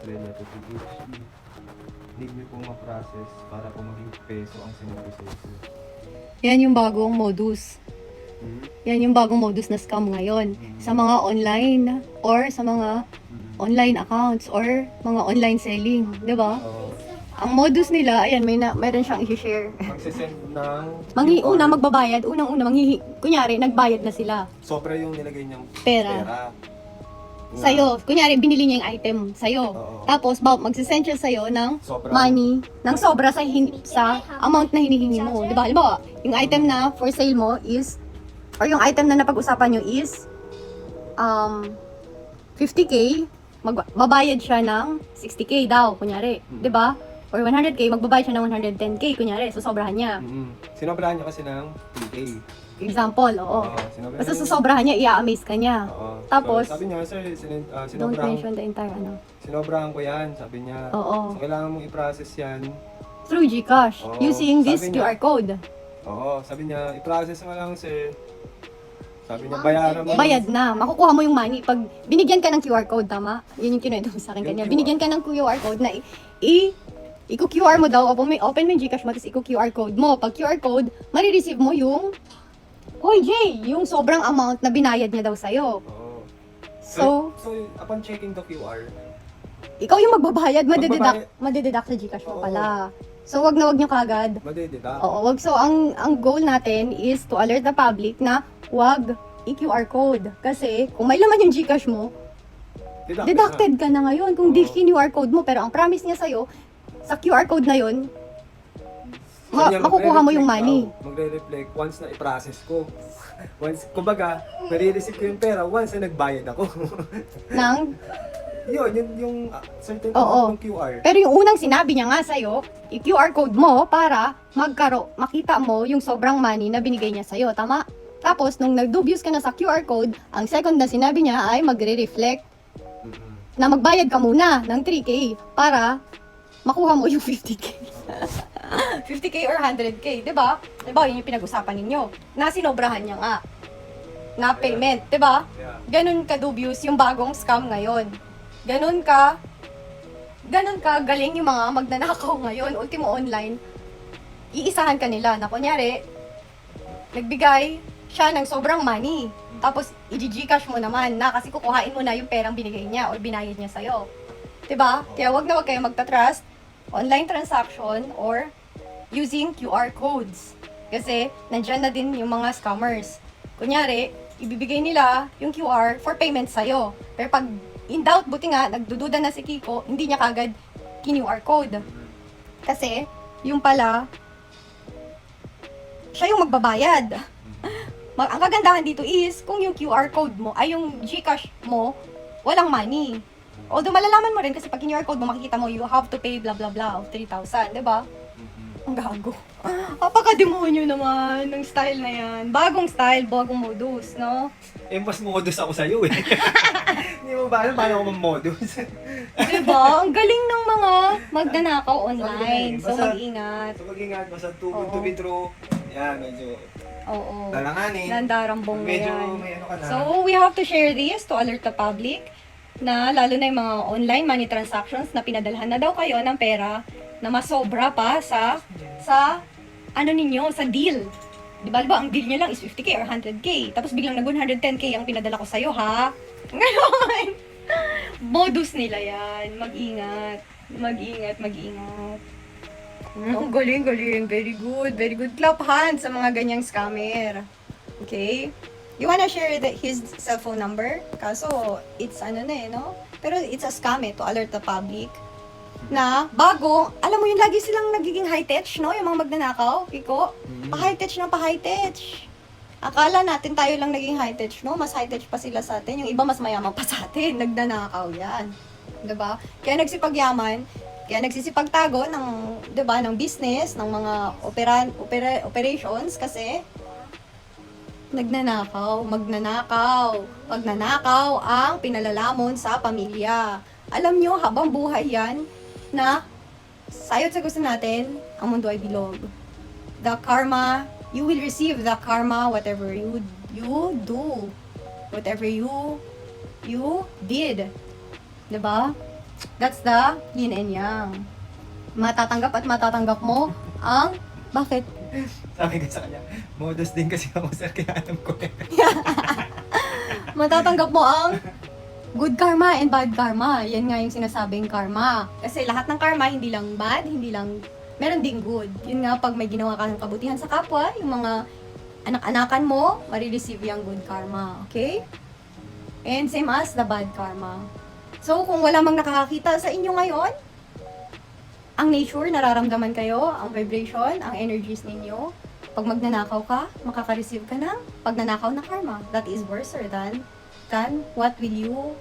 Venezuela to PHP. Need nyo pong ma-process para po maging peso ang siniproseso. Yan yung bagong modus. Yan yung bagong modus na scam ngayon. Sa mga online or sa mga online accounts or mga online selling. Di ba? So, Ang modus nila, ayan, mayroon siyang i-share. magsisend ng Una magbabayad, kunyari, nagbayad na sila. Sobra yung nilagay niyang Pera. Na- Sa'yo, kunyari, binili niya yung item sa'yo. Oo. Tapos, magsisend siya sa'yo ng Sobra. money, ng sobra sa amount na hinihingi mo. Diba? Halimbawa, yung item na for sale mo is, or yung item na napag-usapan nyo is, 50k, mabayad siya ng 60k daw, kunyari. Diba? Or 100k, magbabayad siya ng 110k, kunyari. So, sobrahan niya. Sinobrahan niya kasi ng 3K. Example, oo. Sinobrahan Basta niya- sa sobrahan niya, i-amaze ka niya. Oo. Tapos, So, sabi niya, sir, Don't mention the entire ano. sinobrahan ko yan, sabi niya. Oo. So, kailangan mong i-process yan. Through GCash, Oo, using this sabi niya. QR code. Oo, sabi niya, i-process mo lang, sir. Sabi niya, bayaran mo. Bayad na. Makukuha mo yung money. Pag binigyan ka ng QR code, tama? Yun yung kinuwento mo sa akin Yung kanya. QR. Binigyan ka ng QR code na i-QR mo daw. Open mo yung GCash mo, tapos i-QR code mo. Pag QR code, marireceive mo yung Hoy, Jay! Yung sobrang amount na binayad niya daw sa'yo. Oo. So, So, upon checking the QR, ikaw yung magbabayad, Magbabayad. madededuct sa GCash mo Oo. pala. So, wag na wag niyo kagad. madedita. Oo, wag. So, ang goal natin is to alert the public na wag i-QR code. Kasi, kung may laman yung GCash mo, deducted ka na ngayon kung di Oo. QR code mo. Pero ang promise niya sa'yo, sa QR code na yun, makukuha mo yung money. Magre-reflect once na i-process ko. Once, kumbaga, nare-receive ko yung pera once na nagbayad ako. Nang, yung certain Oo. amount ng QR. pero yung unang sinabi niya nga sa'yo, i-QR code mo para makita mo yung sobrang money na binigay niya sa'yo. Tama? Tapos, nung nag-dubious ka na sa QR code, ang second na sinabi niya ay magre-reflect na magbayad ka muna ng 3K para makuha mo yung 50K. 50K or 100K, di ba? Di ba, yun yung pinag-usapan ninyo. Na sinobrahan niya nga. Na payment, di ba? Yeah. Ganun ka dubious yung bagong scam ngayon. Ganun ka galing yung mga magnanakaw ngayon, ultimo online. Iisahan ka nila na kunyari, nagbigay siya ng sobrang money. Tapos, i-Gcash mo naman na kasi kukuhain mo na yung perang binigay niya or binayad niya sa'yo. Diba? Kaya wag na wag kayo magta-trust online transaction or using QR codes. Kasi, nandyan na din yung mga scammers. Kunyari, ibibigay nila yung QR for payment sa'yo. Pero pag in doubt, buti nga, nagdududa na si Kiko, hindi niya kagad kin-QR code. Kasi, yung pala, siya yung magbabayad. Ang kagandahan dito is, kung yung QR code mo, ay yung GCash mo, walang money. Although malalaman mo rin kasi pag QR code mo, makikita mo, you have to pay blah blah blah of 3,000, di ba? Ang gago. Apaka-demonyo naman ng style na yan. Bagong style, bagong modus, no? Mas modus ako sa'yo eh. Hindi mo ba alam paano ako mag-modus? Diba? Ang galing ng mga magnanakaw online. So, Basta- mag-ingat. So mag-ingat, basta too good Oo. to be true. Yan, medyo Oo. dalanganin. Nandarambong na Medyo yan. may ano ka na. So, we have to share this to alert the public na lalo na yung mga online money transactions na pinadalhan na daw kayo ng pera na masobra pa sa ano ninyo, sa deal. Di ba, ang deal nyo lang is 50k or 100k. Tapos biglang nag 110k ang pinadala ko sa'yo, ha? Ngayon, modus nila yan. Mag-ingat. Mag-ingat, mag-ingat. Ang galing, galing. Very good, very good. Clap hands sa mga ganyang scammer. Okay? You wanna share his cellphone number? Kaso, it's ano na eh, no? Pero it's a scam eh, to alert the public. Na, bago, alam mo yun, lagi silang nagiging high-tech, no? Yung mga magnanakaw, Kiko. Pa-high-tech na pa-high-tech. Akala natin tayo lang naging high-tech, no? Mas high-tech pa sila sa atin. Yung iba mas mayaman pa sa atin. Nagnanakaw yan. Diba? Kaya nagsipagyaman, kaya nagsisipagtago ng, diba, ng business, ng mga operations kasi magnanakaw ang pinalalamon sa pamilya. Alam nyo, habang buhay yan, na sayot sa gusto natin, ang mundo ay bilog. The karma, you will receive the karma whatever you do. Whatever you did. Diba? That's the yin and yang. Matatanggap at matatanggap mo ang... Bakit? Sabi ko sa kanya, modus din kasi ako sir, kaya alam ko eh. Matatanggap mo ang good karma and bad karma. Yan nga yung sinasabing karma. Kasi lahat ng karma, hindi lang bad, hindi lang, meron ding good. Yun nga, pag may ginawa ka ng kabutihan sa kapwa, yung mga anak-anakan mo, marireceive yung good karma. Okay? And same as the bad karma. So, kung wala mang nakakakita sa inyo ngayon, ang nature, nararamdaman kayo, ang vibration, ang energies ninyo. Pag magnanakaw ka, makaka-receive ka ng pagnanakaw na karma. That is worse than what will you